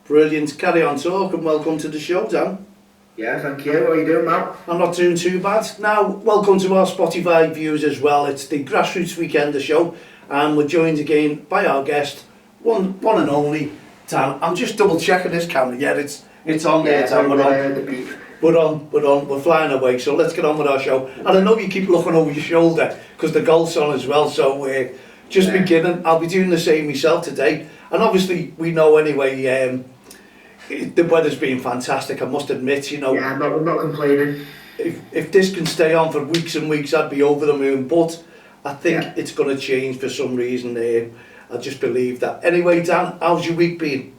Brilliant. Carry on talk and welcome to the show, Dan. Yeah, thank you. What are you doing, Matt? I'm not doing too bad. Now, welcome to our Spotify viewers as well. It's the Grassroots Weekender show and we're joined again by our guest, one and only, Dan. I'm just double checking this camera. Yeah, it's on there, Dan. We're flying away, so let's get on with our show. And I know you keep looking over your shoulder because the golf's on as well, so just beginning. I'll be doing the same myself today. And obviously, we know anyway, the weather's been fantastic, I must admit, you know. Yeah, I'm not complaining. If this can stay on for weeks and weeks, I'd be over the moon, but I think it's going to change for some reason. I just believe that. Anyway, Dan, how's your week been?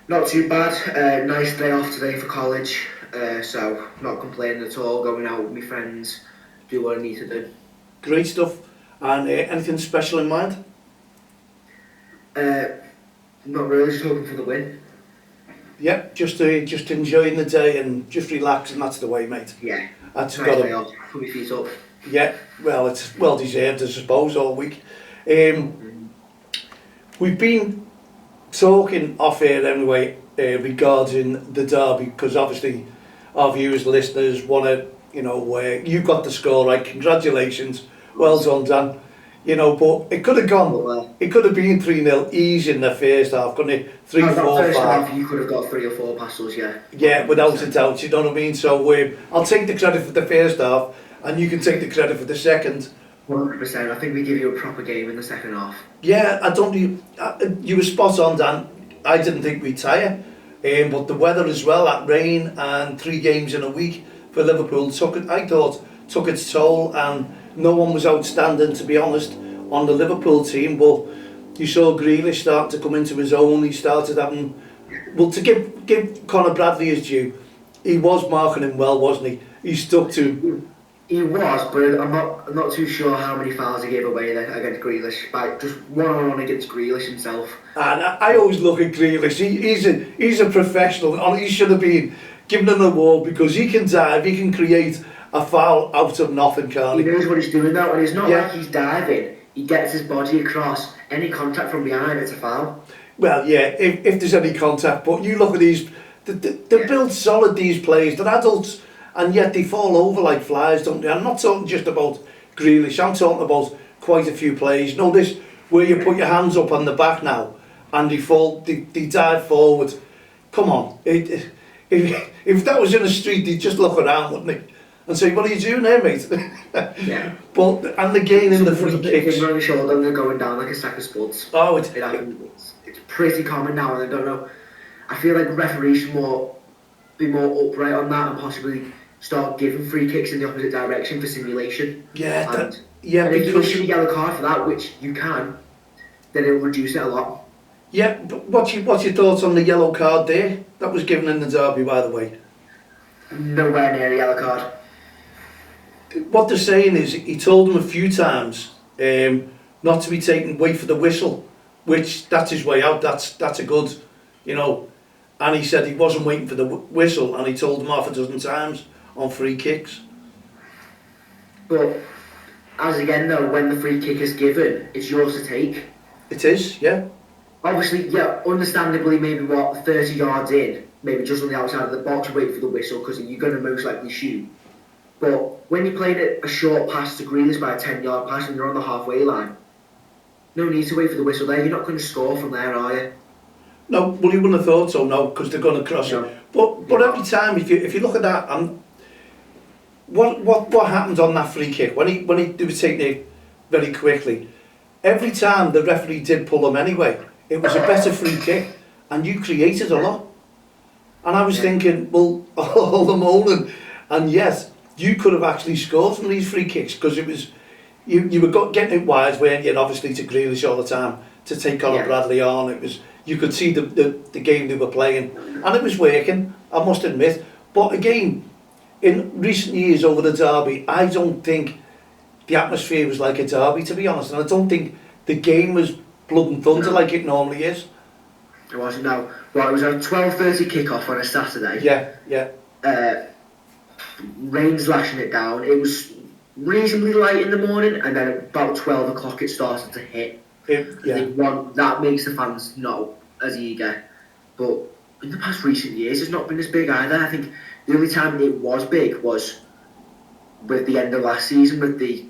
Not too bad. Nice day off today for college, so not complaining at all. Going out with my friends, do what I need to do. Great stuff. And anything special in mind? Not really, just hoping for the win. Yeah, just enjoying the day and just relaxing. That's the way, mate. Yeah. That's nice day off. Put my feet up. Yeah, well, it's well deserved, I suppose, all week. We've been talking off air anyway regarding the derby, because obviously our viewers, listeners want to, you know, you got the score right. Congratulations, well done, Dan. You know, but it could have gone. It could have been 3-0 easy in the first half, couldn't it? 3, 4, 5. First half, you could have got 3 or 4 passes, yeah. Yeah, without a doubt. You know what I mean? So I'll take the credit for the first half, and you can take the credit for the second. 100%. I think we give you a proper game in the second half. Yeah, you were spot on, Dan. I didn't think we'd tire, but the weather as well, that rain and 3 games in a week for Liverpool took its toll, and no one was outstanding, to be honest, on the Liverpool team. But you saw Grealish start to come into his own. He started having, well, to give Conor Bradley his due, he was marking him well, wasn't he? He stuck to him. He was, but I'm not too sure how many fouls he gave away there against Grealish. But just one against Grealish himself. And I always look at Grealish. He's a professional. He should have been given an award because he can dive. He can create a foul out of nothing, can't he? He knows what he's doing now, and it's not like he's diving. He gets his body across. Any contact from behind, it's a foul. Well, yeah, if there's any contact. But you look at these, they're built solid, these players. They're adults, and yet they fall over like flies, don't they? I'm not talking just about Grealish. I'm talking about quite a few players. You know this, where you put your hands up on the back now, and they dive forward. Come on. If that was in the street, they'd just look around, wouldn't they? And say, what are you doing there, mate? Yeah. But, and the gain in the free kicks. On the shoulder and they're going down like a sack of spuds. Oh, it's pretty common now, and I don't know. I feel like referees should be more upright on that and possibly start giving free kicks in the opposite direction for simulation. Yeah, and because if you issue a yellow card for that, which you can, then it'll reduce it a lot. Yeah, but what's your thoughts on the yellow card there? That was given in the derby, by the way. Nowhere near a yellow card. What they're saying is he told them a few times not to be taken, wait for the whistle, which that's his way out. That's a good, you know. And he said he wasn't waiting for the whistle, and he told them half a dozen times on free kicks. But as again though, when the free kick is given, it's yours to take. It is, yeah. Obviously, yeah, understandably, maybe 30 yards in, maybe just on the outside of the box, wait for the whistle because you're going to most likely shoot. But when you're playing a short pass to Grealish by a 10-yard pass and you're on the halfway line, no need to wait for the whistle there. You're not going to score from there, are you? No, well, you wouldn't have thought so, no, because they're going to cross it. But every time, if you look at that, what happened on that free kick when they were taking it very quickly? Every time the referee did pull them anyway, it was a better free kick, and you created a lot. And I was thinking, well, all the moaning, and yes, you could have actually scored from these free kicks because it was you were getting it wide, weren't you? And obviously to Grealish all the time to take Conor Bradley on. It was, you could see the game they were playing, and it was working, I must admit. But again, in recent years over the derby, I don't think the atmosphere was like a derby, to be honest, and I don't think the game was blood and thunder like it normally is. It wasn't, no. Well, it was a 12:30 kickoff on a Saturday. Yeah. Rain's lashing it down. It was reasonably light in the morning, and then about 12 o'clock it started to hit. Yeah. That makes the fans not as eager. But in the past recent years, it's not been as big either. I think the only time it was big was with the end of last season with the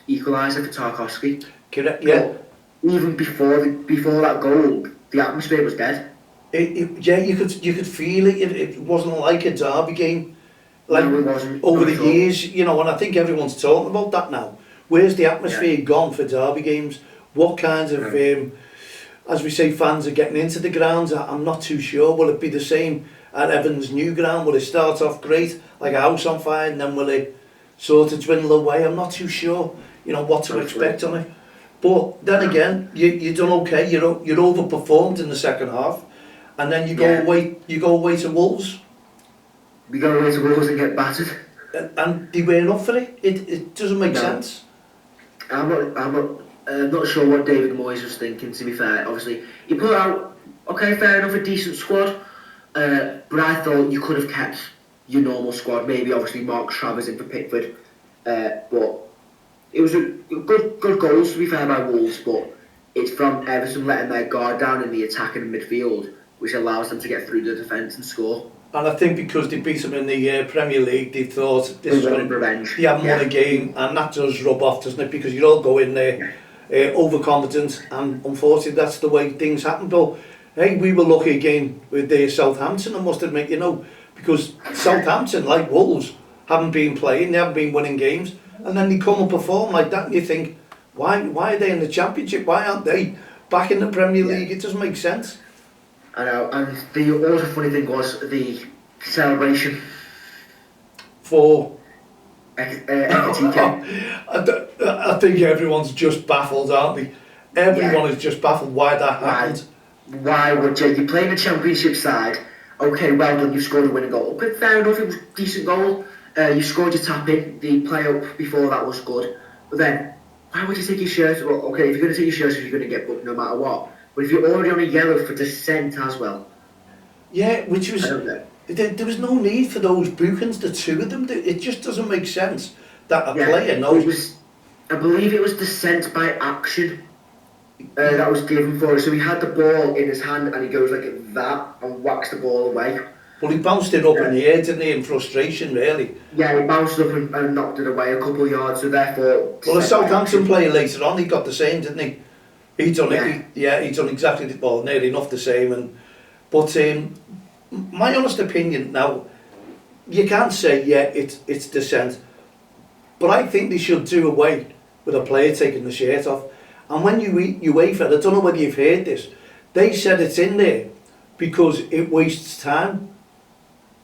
equaliser for Tarkowski. Correct, yeah. But even before that goal, the atmosphere was dead. Yeah, you could feel it. It wasn't like a derby game. Like No, it wasn't. over Not the at all. years, you know, and I think everyone's talking about that now. Where's the atmosphere gone for derby games? What kinds of, as we say, fans are getting into the grounds? I'm not too sure. Will it be the same at Evans' new ground? Will it start off great, like a house on fire, and then will it sort of dwindle away? I'm not too sure, you know, what to expect on it. But then again, you done okay. You're overperformed in the second half, and then you go away. You go away to Wolves. We go away to Wolves and get battered. And they weren't up for it. It doesn't make sense. I'm not sure what David Moyes was thinking, to be fair. Obviously, he put out, okay, fair enough, a decent squad. But I thought you could have kept your normal squad. Maybe, obviously, Mark Travers in for Pickford. But it was a good goals, to be fair, by Wolves. But it's from Everton letting their guard down in the attack and midfield, which allows them to get through the defence and score. And I think because they beat them in the Premier League, they thought this is revenge. They haven't won a game, and that does rub off, doesn't it? Because you all go in there overconfident, and unfortunately that's the way things happen. But hey, we were lucky again with Southampton, I must admit, you know, because Southampton, like Wolves, haven't been playing, they haven't been winning games, and then they come and perform like that, and you think, why are they in the Championship? Why aren't they back in the Premier League? It doesn't make sense. I know, and the also funny thing was the celebration For Ekitike. I think everyone's just baffled, aren't they? Everyone is just baffled why that happened. Why would you play in a Championship side? Okay, well done, you scored a winning goal. But fair enough, it was a decent goal. You scored your tap in. The play up before that was good. But then, why would you take your shirt? Well, okay, if you're going to take your shirt off, you're going to get booked no matter what. But if you're already on a yellow for dissent as well. Yeah, which was... There was no need for those bookings, the two of them. It just doesn't make sense that a player knows... I believe it was dissent by action that was given for it. So he had the ball in his hand and he goes like that and whacks the ball away. Well, he bounced it up in the air, didn't he, in frustration, really? Yeah, he bounced up and knocked it away a couple of yards, so therefore... Well, a Southampton player later on, he got the same, didn't he? He done it. He done exactly nearly enough the same. But my honest opinion now, you can't say it's dissent, but I think they should do away with a player taking the shirt off. And when UEFA, I don't know whether you've heard this, they said it's in there because it wastes time.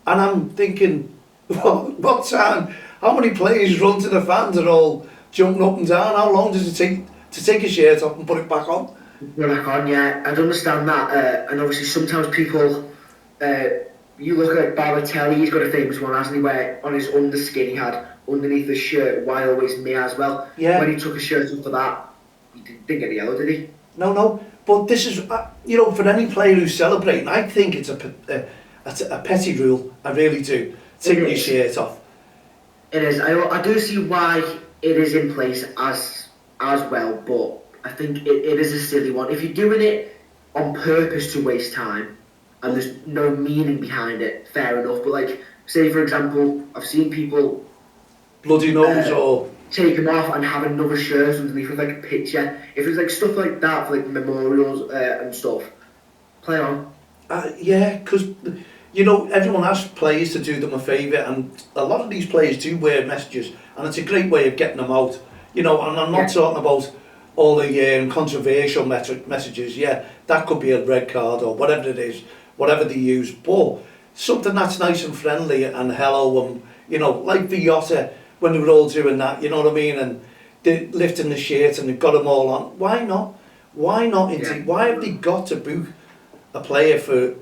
And I'm thinking, what time? How many players run to the fans and all jumping up and down? How long does it take to take a shirt off and put it back on? Put it back on, yeah. I'd understand that. And obviously sometimes people, you look at Balotelli, he's got a famous one, hasn't he, where on his underskin he had underneath his shirt, why always me as well. Yeah. When he took his shirt off for that, he didn't get a yellow, did he? No. But this is, you know, for any player who's celebrating, I think it's a petty rule. I really do. Taking your shirt off. It is. I do see why it is in place as well, but I think it is a silly one. If you're doing it on purpose to waste time and there's no meaning behind it, fair enough. But like, say for example, I've seen people bloody nose or take them off and have another shirt underneath with like a picture. If it's like stuff like that for like memorials and stuff, play on. Yeah, because you know everyone asks players to do them a favour, and a lot of these players do wear messages, and it's a great way of getting them out. You know, and I'm not talking about all the controversial messages. Yeah, that could be a red card or whatever it is, whatever they use. But something that's nice and friendly and hello, and you know, like Villota when they were all doing that. You know what I mean? And they lifting the shirt and they've got them all on. Why not? Why not? Why have they got to book a player for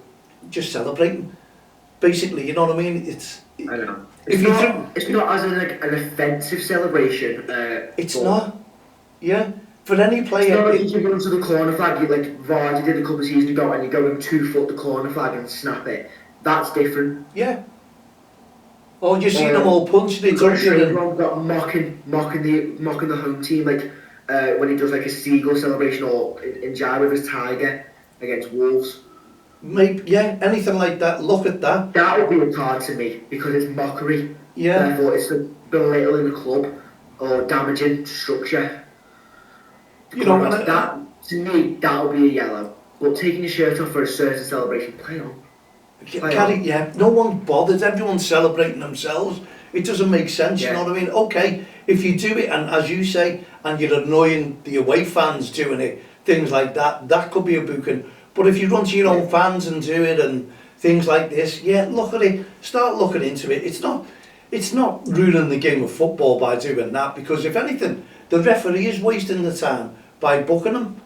just celebrating? Basically, you know what I mean? I know. It's not as an offensive celebration. It's not. Yeah. For any player... It's not like you go into the corner flag, you like Vardy did a couple of seasons ago, and you go and 2 foot the corner flag and snap it. That's different. Yeah. Oh, you see them all punching it, don't you? Everyone got mocking the home team, like when he does like a seagull celebration, or in Jai with his tiger against Wolves. maybe, yeah, anything like that. Look at that. That would be a card to me because it's mockery. Yeah. Therefore, it's the belittling the club or damaging structure. You know, That to me, that would be a yellow. But taking your shirt off for a certain celebration, play on. yeah, no one bothers. Everyone's celebrating themselves. It doesn't make sense, you know what I mean? Okay, if you do it, and as you say, and you're annoying the away fans doing it, things like that, that could be a booking. But if you run to your own fans and do it and things like this, yeah, look at it. Start looking into it. It's not ruining the game of football by doing that, because if anything, the referee is wasting the time by booking them.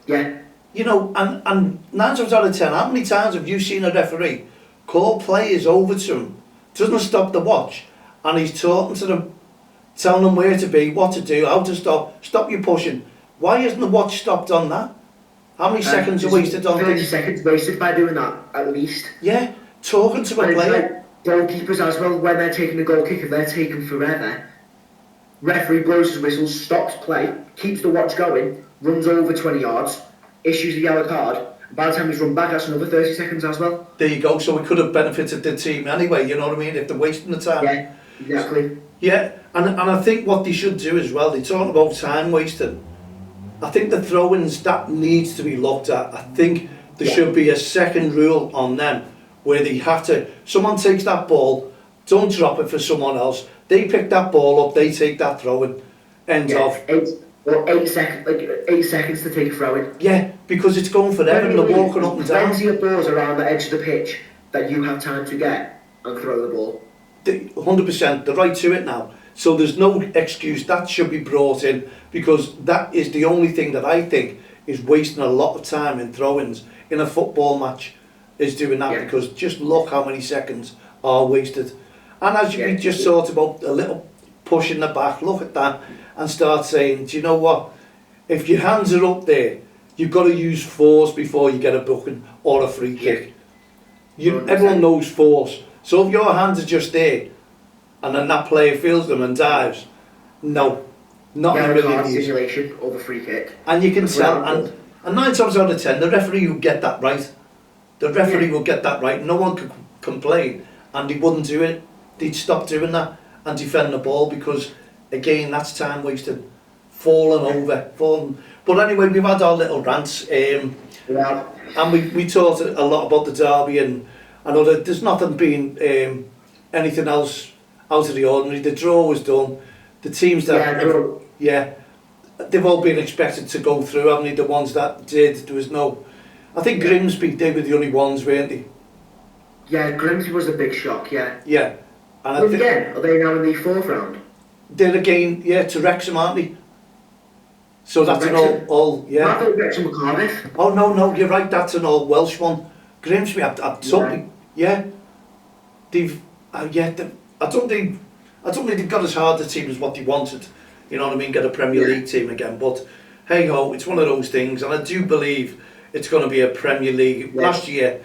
Yeah. You know, and 9 times out of 10, how many times have you seen a referee call players over to him, doesn't stop the watch, and he's talking to them, telling them where to be, what to do, how to stop you pushing. Why isn't the watch stopped on that? How many seconds are wasted on 30 things? seconds wasted by doing that, at least. Yeah, talking to a And it's player. like goalkeepers as well, when they're taking a goal kick, if they're taking forever, referee blows his whistle, stops play, keeps the watch going, runs over 20 yards, issues a yellow card, and by the time he's run back, that's another 30 seconds as well. There you go, so it could have benefited the team anyway, you know what I mean, if they're wasting the time. Yeah, exactly. Yeah, and I think what they should do as well, they talk about time wasting. I think the throw-ins, that needs to be looked at. I think there should be a second rule on them where they have to, someone takes that ball, don't drop it for someone else, they pick that ball up, they take that throw-in, end of. 8 seconds, like 8 seconds to take a throw in. Yeah, because it's going forever and they're walking up and down. Plenty of balls around the edge of the pitch that you have time to get and throw the ball. 100%, they're right to it now. So there's no excuse, that should be brought in, because that is the only thing that I think is wasting a lot of time in throw-ins in a football match, is doing that, because just look how many seconds are wasted. And as we just talked about, a little push in the back, look at that and start saying, do you know what, if your hands are up there, you've got to use force before you get a booking or a free kick. Everyone knows force. So if your hands are just there and then that player feels them and dives, no, not in a million years. Simulation of a free kick. And you can tell, and 9 times out of 10, the referee will get that right. The referee will get that right. No one could complain, and he wouldn't do it. They'd stop doing that and defend the ball, because again, that's time wasted, falling. But anyway, we've had our little rants, and we talked a lot about the derby, and I know that there's nothing been anything else out of the ordinary. The draw was done. The teams that they've all been expected to go through, haven't they? The ones that did, there was no. I think Grimsby, they were the only ones, weren't they? Yeah, Grimsby was a big shock. Yeah. Yeah. And But again, are they now in the 4th round? They're again, to Wrexham, aren't they? So that's an all, I thought Wrexham were Cardiff. Oh no, you're right. That's an all Welsh one. Grimsby, I don't think, they've, I don't think they've got as hard a team as what they wanted. You know what I mean? Get a Premier League team again, but hey ho, it's one of those things, and I do believe it's going to be a Premier League. Last year,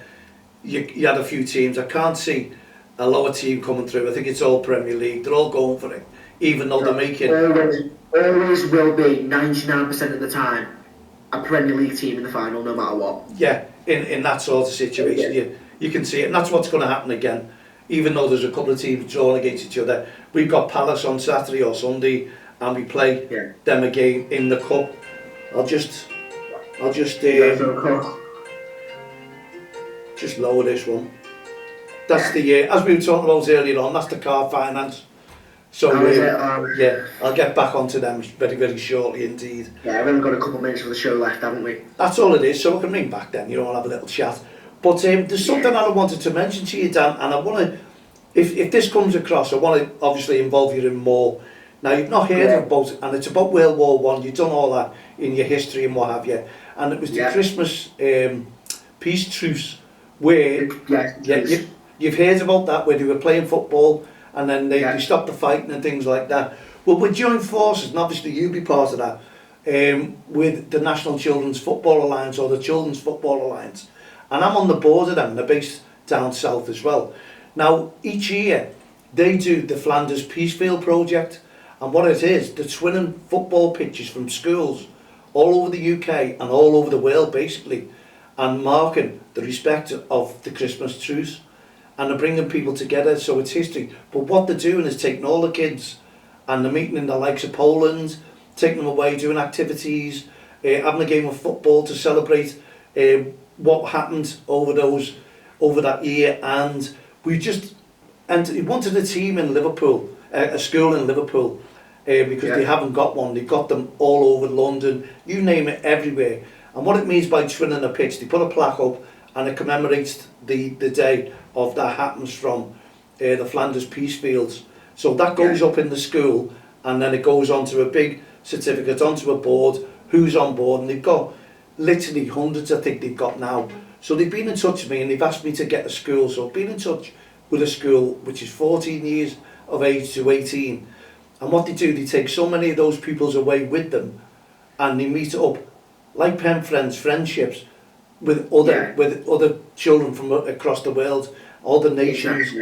you had a few teams. I can't see a lower team coming through. I think it's all Premier League. They're all going for it, even though they're making. Always will be 99% of the time a Premier League team in the final, no matter what. Yeah, in that sort of situation, you can see it, and that's what's going to happen again. Even though there's a couple of teams drawing against each other, we've got Palace on Saturday or Sunday, and we play them again in the cup. I'll just lower this one. That's the as we were talking about earlier on. That's the car finance. So I'll get back onto them very, very shortly indeed. Yeah, we've only got a couple of minutes of the show left, haven't we? That's all it is. So I can ring back then. I'll have a little chat. But there's something I wanted to mention to you, Dan, and I want to, if this comes across, I want to obviously involve you in more. Now, you've not heard about it, and it's about World War One. You've done all that in your history and what have you. And it was the Christmas peace truce where you've heard about that, where they were playing football and then they stopped the fighting and things like that. Well, we joined forces, and obviously you'll be part of that, with the National Children's Football Alliance, or the Children's Football Alliance. And I'm on the board of them. They're based down south as well. Now, each year they do the Flanders Peacefield project, and what it is, they're twinning football pitches from schools all over the UK and all over the world basically, and marking the respect of the Christmas truce, and they're bringing people together, so it's history. But what they're doing is taking all the kids and they're meeting in the likes of Poland, taking them away, doing activities, having a game of football to celebrate what happened over that year. And we just, and he wanted a team in Liverpool, a school in Liverpool, because they haven't got one. They've got them all over London, you name it, everywhere. And what it means by twinning a pitch, they put a plaque up and it commemorates the day of that happens from the Flanders Peace Fields. So that goes up in the school, and then it goes onto a big certificate, onto a board, who's on board, and they've got literally hundreds, I think they've got now. So they've been in touch with me and they've asked me to get a school. So I've been in touch with a school which is 14 years of age to 18. And what they do, they take so many of those pupils away with them, and they meet up like pen friends, friendships with other children from across the world, all the nations,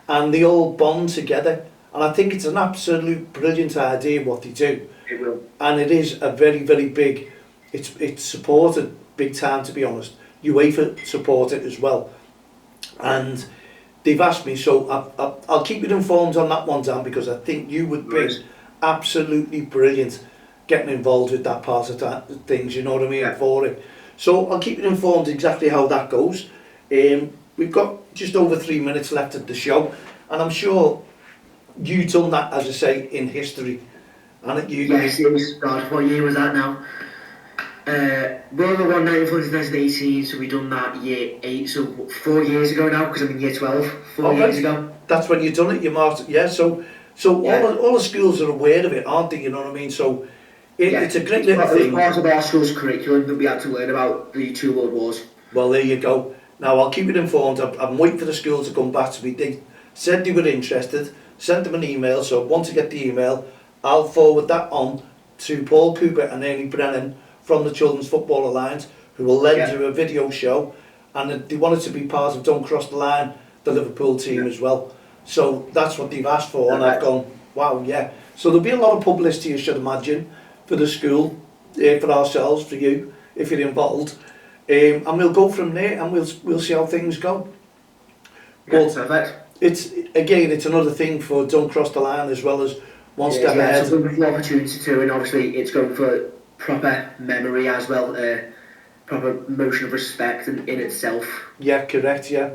and they all bond together. And I think it's an absolute brilliant idea what they do. It will. And it is a very, very big, it's supported big time, to be honest. UEFA support it as well. And they've asked me, so I'll keep you informed on that one, Dan, because I think you would be absolutely brilliant getting involved with that part of that things, you know what I mean, for it. So I'll keep you informed exactly how that goes. We've got just over 3 minutes left of the show, and I'm sure you've done that, as I say, in history. And yes, it was, God, what year was that now? World War One, 1918, so we done that year 8, so 4 years ago now, because I'm in year 12, 4 years ago. That's when you've done it, you marked it, yeah, so all the schools are aware of it, aren't they, you know what I mean, so it's a great little thing. It was part of our school's curriculum that we had to learn about the two world wars. Well, there you go. Now, I'll keep you informed. I'm waiting for the school to come back to me. They said they were interested, sent them an email, so once I get the email, I'll forward that on to Paul Cooper and Amy Brennan from the Children's Football Alliance, who will then do a video show, and they wanted to be part of Don't Cross the Line, the Liverpool team as well. So that's what they've asked for, and I've gone, wow, yeah. So there'll be a lot of publicity, you should imagine, for the school, for ourselves, for you, if you're involved. And we'll go from there, and we'll see how things go. But perfect. It's another thing for Don't Cross the Line, as well as one step ahead. It's a wonderful opportunity too, and obviously it's going for proper memory as well, proper motion of respect in itself. Yeah, correct, yeah.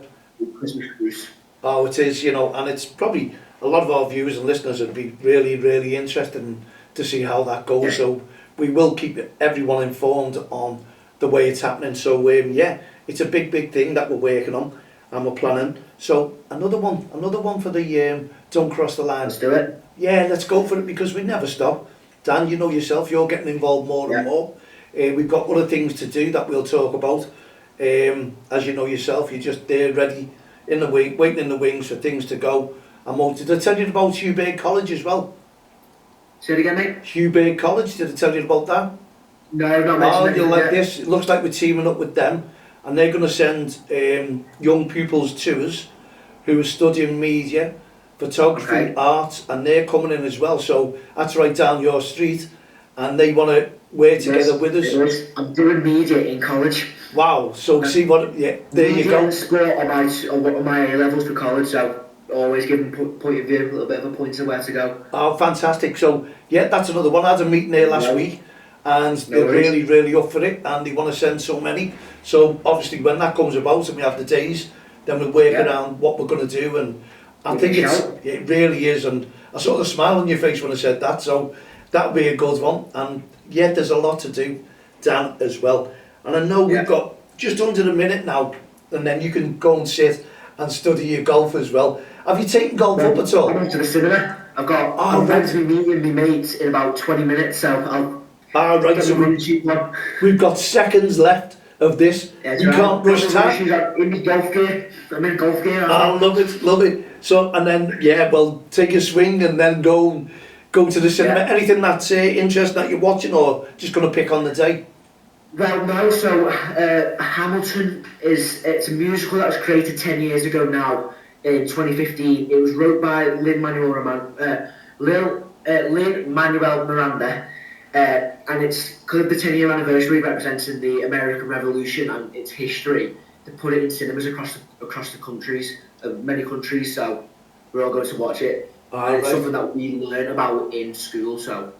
Christmas cruise. Oh, it is, you know, and it's probably a lot of our viewers and listeners would be really, really interested to see how that goes. Yeah. So we will keep everyone informed on the way it's happening. So it's a big, big thing that we're working on and we're planning. So another one for the Don't Cross the Line. Let's do it. Yeah, let's go for it, because we never stop. Dan, you know yourself, you're getting involved more and more. We've got other things to do that we'll talk about. As you know yourself, you're just there ready in the wing, waiting in the wings for things to go. Did I tell you about Hugh College as well? Say it again, mate. Hugh College, did I tell you about that? No, not mentioned. You'll like this. It looks like we're teaming up with them, and they're going to send young pupils to us who are studying media, photography, art, and they're coming in as well. So that's right down your street, and they want to work together with us. I'm doing media in college. Wow! So see what? Yeah, there you go. And sport on my A levels for college, so always giving point of view, a little bit of a pointer where to go. Oh, fantastic! So that's another one. I had a meeting there last week, and they're really, really up for it, and they want to send so many. So obviously, when that comes about and we have the days, then we'll work around what we're going to do, and I think it really is. And I saw the smile on your face when I said that, so that'll be a good one. And there's a lot to do, Dan, as well. And I know we've got just under a minute now, and then you can go and sit and study your golf as well. Have you taken golf up at all? I went to the cinema. I'm going to be meeting my mates in about 20 minutes, so I'll right, so we've got seconds left of this. You can't rush time. I'm in golf gear. Love it. So, and then, take a swing and then go to the cinema. Anything that's interesting that you're watching, or just going to pick on the day? Well, no, so Hamilton it's a musical that was created 10 years ago now, in 2015. It was wrote by Lin-Manuel Miranda. And it's because of the 10-year anniversary representing the American Revolution and its history. They put it in cinemas across the countries, many countries. So we're all going to watch it. And it's something that we learn about in school. So it'd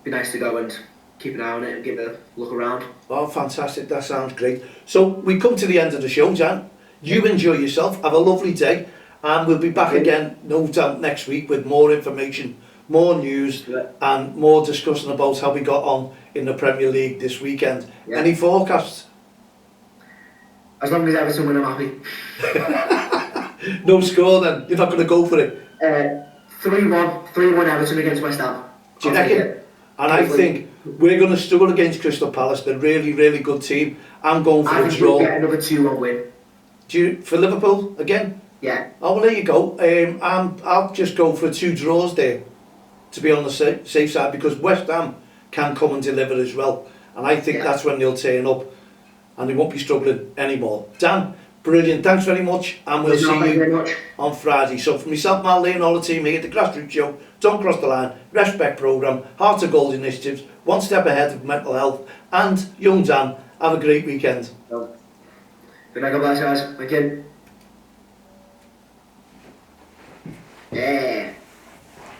be nice to go and keep an eye on it and give a look around. Oh, fantastic. That sounds great. So we come to the end of the show, Jan. You enjoy yourself. Have a lovely day. And we'll be back again, no doubt, next week with more information, more news, and more discussion about how we got on in the Premier League this weekend. Yeah. Any forecasts? As long as Everton win, I'm happy. No score then? You're not going to go for it? 3-1 Everton against West Ham. Do you reckon? And I think we're going to struggle against Crystal Palace. They're a really, really good team. I'm going for a draw. I think we'll get another 2-1 win. Do you, for Liverpool again? Yeah. Oh, well, there you go. I'll just go for 2 draws there, to be on the safe side, because West Ham can come and deliver as well. And I think that's when they'll turn up and they won't be struggling anymore. Dan, brilliant. Thanks very much. And we'll see you on Friday. So for myself, Mal Lee and all the team here at the Grassroots Show, Don't Cross the Line, Respect Programme, Heart to Gold Initiatives, One Step Ahead of Mental Health, and Young Dan, have a great weekend. Good night, God bless, guys. Thank you. Yeah.